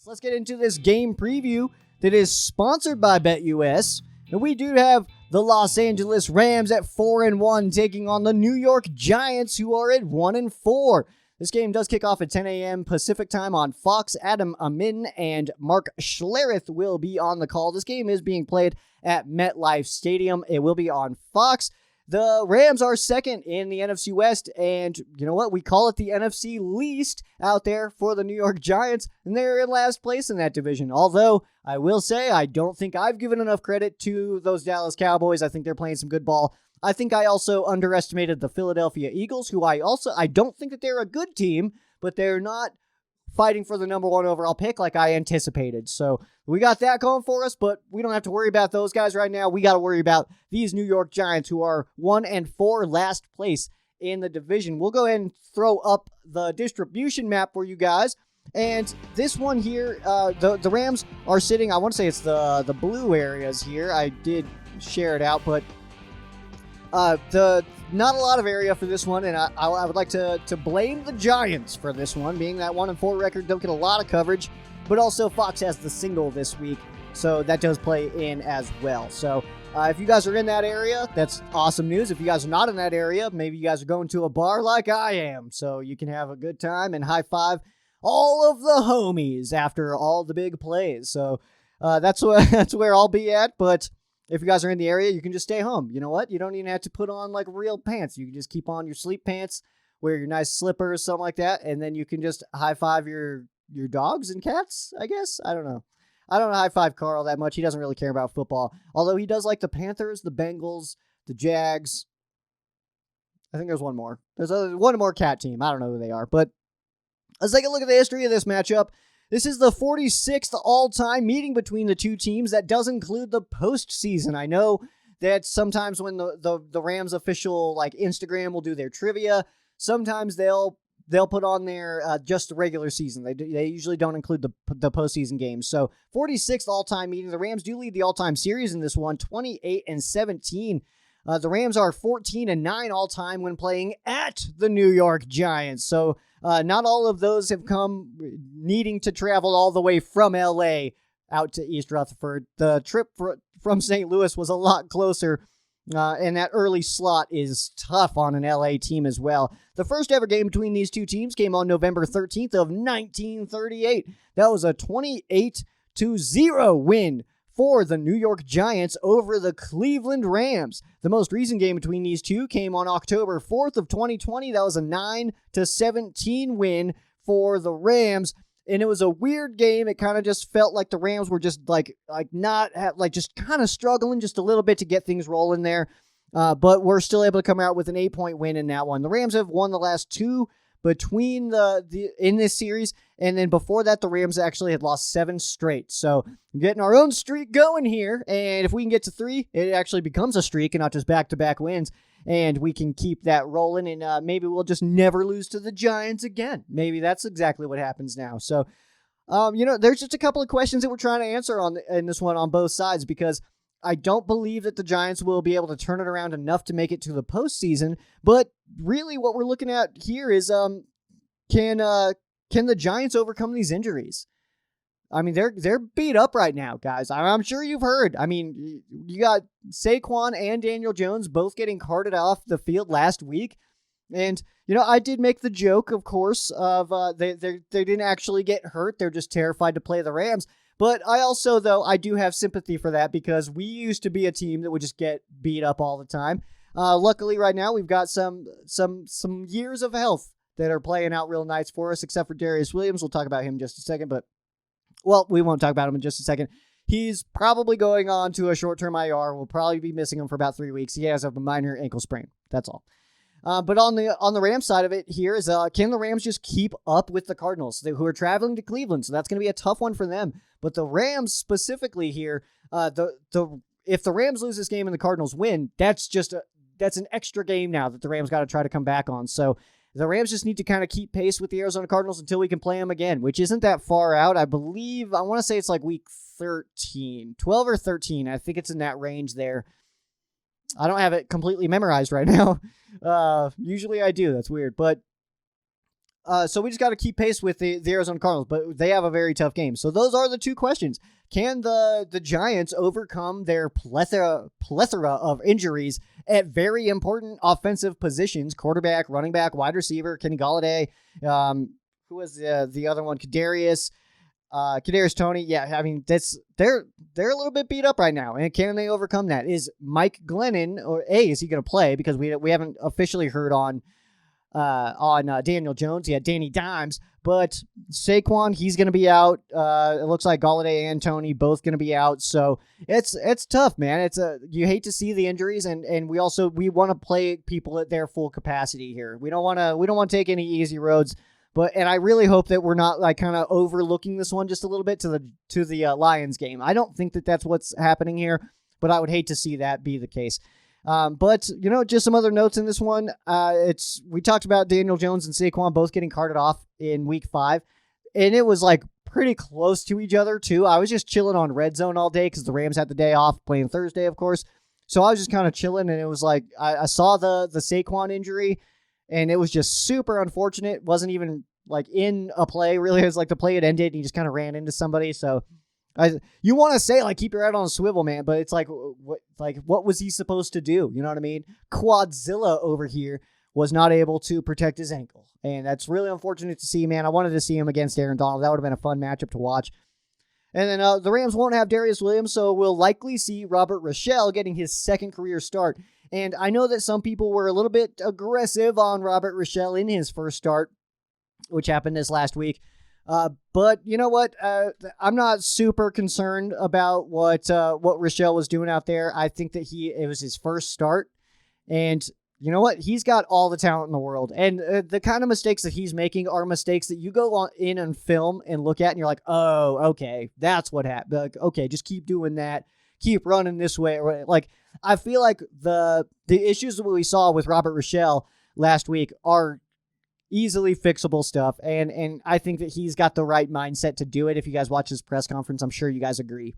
Let's get into this game preview that is sponsored by BetUS. And we do have the Los Angeles Rams at 4-1 taking on the New York Giants, who are at 1-4. This game does kick off at 10 a.m. Pacific time on Fox. Adam Amin and Mark Schlereth will be on the call. This game is being played at MetLife Stadium. It will be on Fox. The Rams are second in the NFC West, and you know what? We call it the NFC least out there for the New York Giants, and they're in last place in that division. Although, I will say, I don't think I've given enough credit to those Dallas Cowboys. I think they're playing some good ball. I think I also underestimated the Philadelphia Eagles, who I don't think that they're a good team, but they're not fighting for the number one overall pick like I anticipated. So we got that going for us, but we don't have to worry about those guys right now. We got to worry about these New York Giants, who are 1-4, last place in the division. We'll go ahead and throw up the distribution map for you guys. And this one here, the Rams are sitting, I want to say it's the blue areas here. I did share it out, but not a lot of area for this one, and I would like to blame the Giants for this one, being that 1-4 record don't get a lot of coverage, but also Fox has the single this week, so that does play in as well. So if you guys are in that area, that's awesome news. If you guys are not in that area, maybe you guys are going to a bar like I am, so you can have a good time and high five all of the homies after all the big plays. So that's where I'll be at, but if you guys are in the area, you can just stay home. You know what? You don't even have to put on like real pants. You can just keep on your sleep pants, wear your nice slippers, something like that, and then you can just high five your dogs and cats, I guess. I don't know. I don't high five Carl that much. He doesn't really care about football. Although he does like the Panthers, the Bengals, the Jags. I think there's one more. There's one more cat team. I don't know who they are. But let's take a look at the history of this matchup. This is the 46th all-time meeting between the two teams. That does include the postseason. I know that sometimes when the Rams official like Instagram will do their trivia, sometimes they'll put on their just the regular season. They usually don't include the postseason games. So 46th all-time meeting. The Rams do lead the all-time series in this one, 28-17. The Rams are 14-9 all-time when playing at the New York Giants. So not all of those have come needing to travel all the way from L.A. out to East Rutherford. The trip from St. Louis was a lot closer, and that early slot is tough on an L.A. team as well. The first ever game between these two teams came on November 13th of 1938. That was a 28-0 win for the New York Giants over the Cleveland Rams. The most recent game between these two came on October 4th of 2020. That was a 9-17 win for the Rams. And it was a weird game. It kind of just felt like the Rams were just just kind of struggling just a little bit to get things rolling there. But we're still able to come out with an 8-point win in that one. The Rams have won the last two between in this series, and then before that, the Rams actually had lost 7 straight. So getting our own streak going here, and if we can get to 3, it actually becomes a streak and not just back-to-back wins, and we can keep that rolling, and maybe we'll just never lose to the Giants again. Maybe that's exactly what happens now. So, there's just a couple of questions that we're trying to answer in this one on both sides, because I don't believe that the Giants will be able to turn it around enough to make it to the postseason, but really what we're looking at here is can the Giants overcome these injuries? I mean, they're beat up right now, guys. I'm sure you've heard. I mean, you got Saquon and Daniel Jones both getting carted off the field last week, and I did make the joke, of course, of they didn't actually get hurt. They're just terrified to play the Rams. But I also, though, I do have sympathy for that, because we used to be a team that would just get beat up all the time. Luckily, right now, we've got some years of health that are playing out real nice for us, except for Darius Williams. We'll talk about him in just a second, but, well, we won't talk about him in just a second. He's probably going on to a short-term IR. We'll probably be missing him for about 3 weeks. He has a minor ankle sprain. That's all. But on the Rams side of it here is, can the Rams just keep up with the Cardinals, who are traveling to Cleveland? So that's going to be a tough one for them. But the Rams specifically here, if the Rams lose this game and the Cardinals win, that's an extra game now that the Rams got to try to come back on. So the Rams just need to kind of keep pace with the Arizona Cardinals until we can play them again, which isn't that far out. I want to say it's like week 13, 12 or 13. I think it's in that range there. I don't have it completely memorized right now. Usually I do. That's weird. But So we just got to keep pace with the Arizona Cardinals, but they have a very tough game. So those are the two questions. Can the Giants overcome their plethora of injuries at very important offensive positions, quarterback, running back, wide receiver, Kenny Golladay, who was the other one, Kadarius Toney? Yeah, I mean, they're a little bit beat up right now, and can they overcome that? Is Mike Glennon, or is he going to play? Because we haven't officially heard on Daniel Jones yet, Danny Dimes, but Saquon, he's going to be out. It looks like Golladay and Toney both going to be out, so it's tough, man. You hate to see the injuries, and we want to play people at their full capacity here. We don't want to take any easy roads. And I really hope that we're not like kind of overlooking this one just a little bit to the Lions game. I don't think that that's what's happening here, but I would hate to see that be the case. But just some other notes in this one. We talked about Daniel Jones and Saquon both getting carted off in week 5, and it was like pretty close to each other too. I was just chilling on Red Zone all day because the Rams had the day off, playing Thursday, of course. So I was just kind of chilling, and it was like I saw the Saquon injury. And it was just super unfortunate. It wasn't even like in a play, really. It was like the play had ended and he just kind of ran into somebody. So you want to say, like, keep your head on a swivel, man. But it's like, what was he supposed to do? You know what I mean? Quadzilla over here was not able to protect his ankle. And that's really unfortunate to see, man. I wanted to see him against Aaron Donald. That would have been a fun matchup to watch. And then the Rams won't have Darius Williams, so we'll likely see Robert Rochelle getting his second career start. And I know that some people were a little bit aggressive on Robert Rochelle in his first start, which happened this last week. But you know what? I'm not super concerned about what Rochelle was doing out there. I think that it was his first start. And you know what? He's got all the talent in the world. And the kind of mistakes that he's making are mistakes that you go in and film and look at and you're like, oh, okay, that's what happened. Like, okay, just keep doing that. Keep running this way. Like, I feel like the issues that we saw with Robert Rochelle last week are easily fixable stuff. And I think that he's got the right mindset to do it. If you guys watch his press conference, I'm sure you guys agree.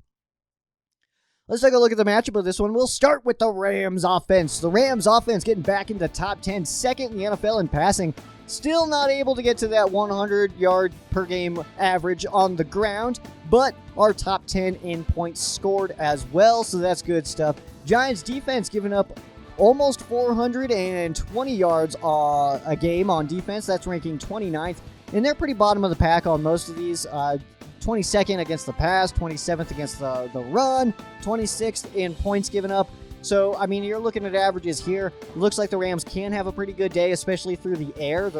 Let's take a look at the matchup of this one. We'll start with the Rams offense. The Rams offense getting back into top 10, second in the NFL in passing. Still not able to get to that 100-yard per game average on the ground, but are top 10 in points scored as well, so that's good stuff. Giants defense giving up almost 420 yards a game on defense. That's ranking 29th, and they're pretty bottom of the pack on most of these. 22nd against the pass, 27th against the run, 26th in points given up. So, I mean, you're looking at averages here. Looks like the Rams can have a pretty good day, especially through the air.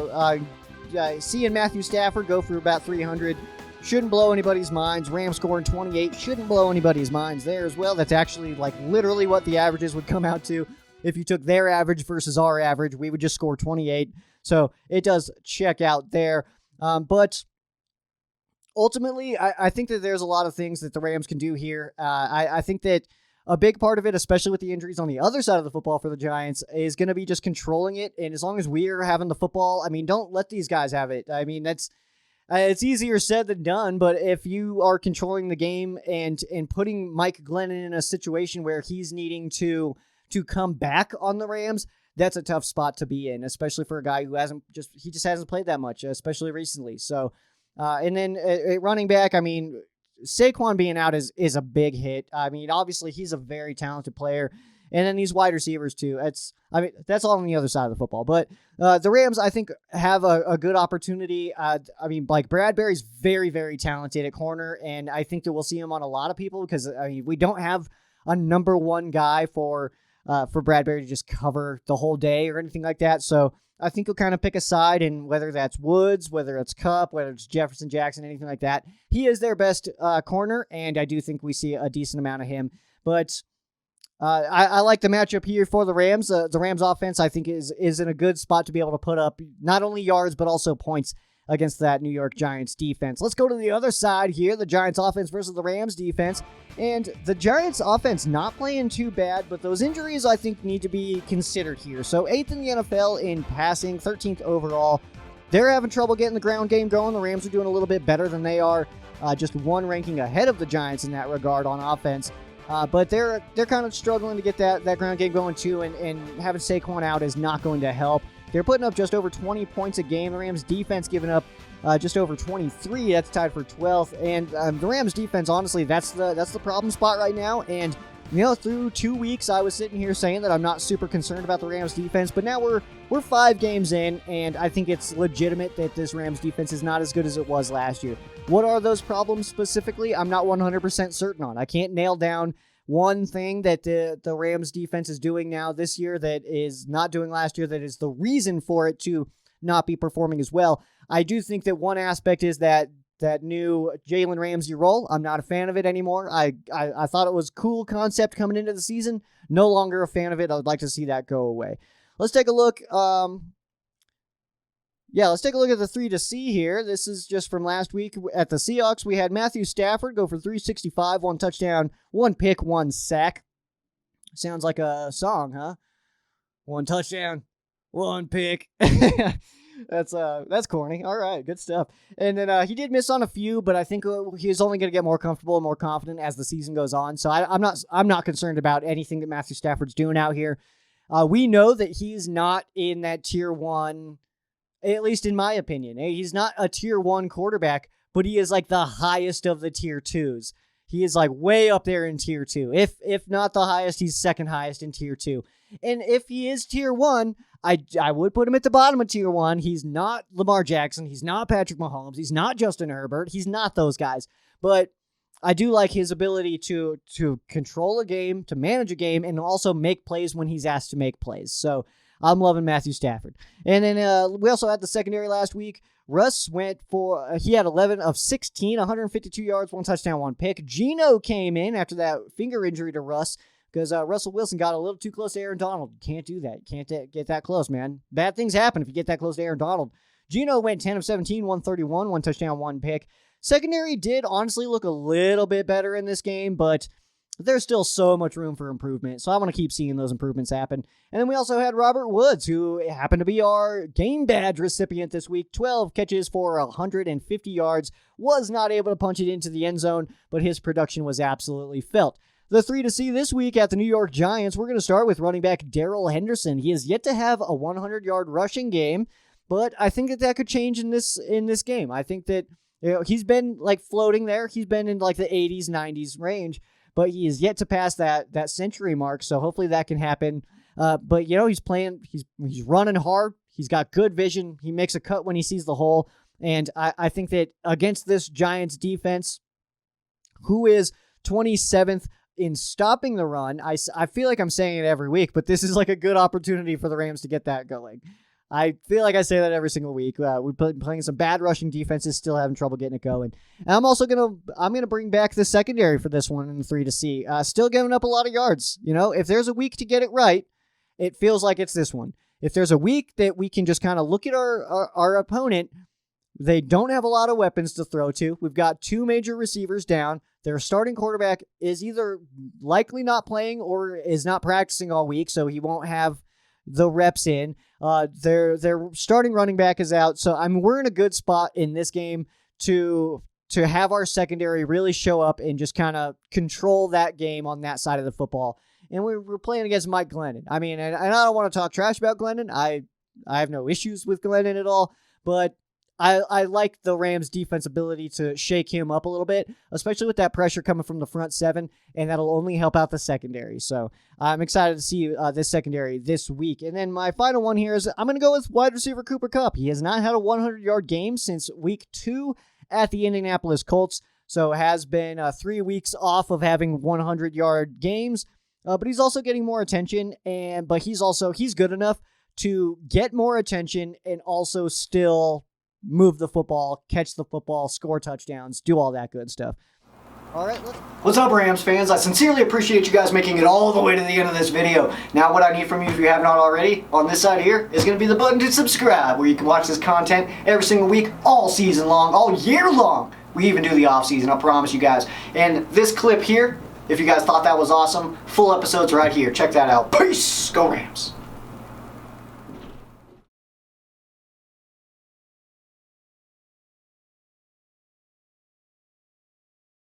Seeing Matthew Stafford go for about 300 shouldn't blow anybody's minds. Rams scoring 28 shouldn't blow anybody's minds there as well. That's actually like literally what the averages would come out to. If you took their average versus our average, we would just score 28. So it does check out there. But ultimately, I think that there's a lot of things that the Rams can do here. I think that a big part of it, especially with the injuries on the other side of the football for the Giants, is going to be just controlling it. And as long as we're having the football, I mean, don't let these guys have it. I mean, it's easier said than done, but if you are controlling the game and putting Mike Glennon in a situation where he's needing to come back on the Rams, that's a tough spot to be in, especially for a guy who just hasn't played that much, especially recently. So, and then running back, I mean, Saquon being out is a big hit. I mean, obviously he's a very talented player, and then these wide receivers too. That's all on the other side of the football. But the Rams, I think, have a good opportunity. I mean, like Bradbury's very, very talented at corner, and I think that we'll see him on a lot of people because we don't have a number one guy for Bradbury to just cover the whole day or anything like that. So I think he'll kind of pick a side, and whether that's Woods, whether it's Kupp, whether it's Jefferson Jackson, anything like that, he is their best corner, and I do think we see a decent amount of him. But I like the matchup here for the Rams. The Rams offense, I think, is in a good spot to be able to put up not only yards, but also points against that New York Giants defense. Let's go to the other side here, the Giants offense versus the Rams defense. And the Giants offense not playing too bad, but those injuries I think need to be considered here. So 8th in the NFL in passing, 13th overall. They're having trouble getting the ground game going. The Rams are doing a little bit better than they are. Just one ranking ahead of the Giants in that regard on offense. But they're kind of struggling to get that ground game going too, and having Saquon out is not going to help. They're putting up just over 20 points a game. The Rams defense giving up just over 23. That's tied for 12th. And the Rams defense, honestly, that's the problem spot right now. And through 2 weeks, I was sitting here saying that I'm not super concerned about the Rams defense, but now we're 5 games in, and I think it's legitimate that this Rams defense is not as good as it was last year. What are those problems specifically? I'm not 100% certain on. I can't nail down one thing that the Rams defense is doing now this year that is not doing last year that is the reason for it to not be performing as well. I do think that one aspect is that new Jalen Ramsey role. I'm not a fan of it anymore. I thought it was a cool concept coming into the season. No longer a fan of it. I would like to see that go away. Let's take a look. Let's take a look at the 3 to see here. This is just from last week at the Seahawks. We had Matthew Stafford go for 365, 1 touchdown, 1 pick, 1 sack. Sounds like a song, huh? 1 touchdown, 1 pick. That's corny. All right, good stuff. And then he did miss on a few, but I think he's only going to get more comfortable and more confident as the season goes on. So I'm not concerned about anything that Matthew Stafford's doing out here. We know that he's not in that tier 1, at least in my opinion. He's not a tier 1 quarterback, but he is like the highest of the tier 2s. He is like way up there in tier 2. If not the highest, he's second highest in tier 2. And if he is tier 1, I would put him at the bottom of tier 1. He's not Lamar Jackson. He's not Patrick Mahomes. He's not Justin Herbert. He's not those guys. But I do like his ability to control a game, to manage a game, and also make plays when he's asked to make plays. So I'm loving Matthew Stafford. And then we also had the secondary last week. Russ he had 11 of 16, 152 yards, 1 touchdown, 1 pick. Geno came in after that finger injury to Russ because Russell Wilson got a little too close to Aaron Donald. Can't do that. Can't get that close, man. Bad things happen if you get that close to Aaron Donald. Geno went 10 of 17, 131, 1 touchdown, 1 pick. Secondary did honestly look a little bit better in this game, but there's still so much room for improvement, so I want to keep seeing those improvements happen. And then we also had Robert Woods, who happened to be our game badge recipient this week. 12 catches for 150 yards, was not able to punch it into the end zone, but his production was absolutely felt. The 3 to see this week at the New York Giants, we're going to start with running back Daryl Henderson. He has yet to have a 100-yard rushing game, but I think that could change in this game. I think that he's been like floating there. He's been in like the 80s, 90s range, but he is yet to pass that century mark, so hopefully that can happen. But, he's playing, he's running hard. He's got good vision. He makes a cut when he sees the hole. And I think that against this Giants defense, who is 27th in stopping the run, I feel like I'm saying it every week, but this is like a good opportunity for the Rams to get that going. I feel like I say that every single week. We've been playing some bad rushing defenses, still having trouble getting it going. And I'm also gonna bring back the secondary for this one in the 3 to see. Still giving up a lot of yards. If there's a week to get it right, it feels like it's this one. If there's a week that we can just kind of look at our opponent, they don't have a lot of weapons to throw to. We've got 2 major receivers down. Their starting quarterback is either likely not playing or is not practicing all week, so he won't have the reps in. Their starting running back is out, so we're in a good spot in this game to have our secondary really show up and just kind of control that game on that side of the football. And we're playing against Mike Glennon. I mean, and I don't want to talk trash about Glennon. I have no issues with Glennon at all, but I like the Rams' defense ability to shake him up a little bit, especially with that pressure coming from the front 7, and that'll only help out the secondary. So I'm excited to see this secondary this week. And then my final one here is I'm going to go with wide receiver Cooper Kupp. He has not had a 100-yard game since week 2 at the Indianapolis Colts, so has been 3 weeks off of having 100-yard games. But he's also getting more attention, but he's good enough to get more attention and also still move the football, catch the football, score touchdowns, do all that good stuff. All right, what's up, Rams fans? I sincerely appreciate you guys making it all the way to the end of this video. Now what I need from you, if you have not already, on this side here, is going to be the button to subscribe, where you can watch this content every single week, all season long, all year long. We even do the off season, I promise you guys. And this clip here, if you guys thought that was awesome, full episode's right here. Check that out. Peace! Go Rams!